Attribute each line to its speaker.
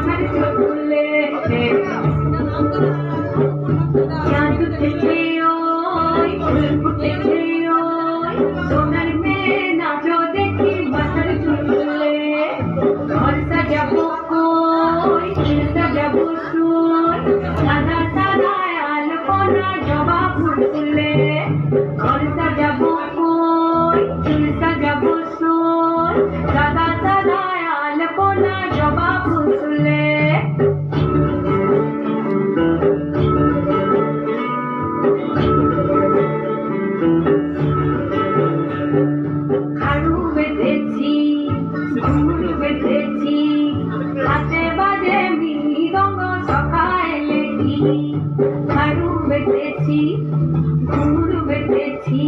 Speaker 1: মাথার চুলে চাঁদ উঠেছে ওই ফুল ফুটেছে ওই সোনার মেয়ে নাচো দেখি মাথার চুলে ঘর সাজাবো কই দিল সাজাবো সুই সাদা সাদা আলপনা জবা ফুল ফুলে ঘর সাজাবো কই দিল সাজাবো সুই সাদা সাদা আলপনা জবা ফুল ফুলে হাড়ু বেঁধেছি ঘুঙুর বেঁধেছি হাতে বাজে মৃদঙ্গ সখা এলে কি হাড়ু বেঁধেছি ঘুঙুর বেঁধেছি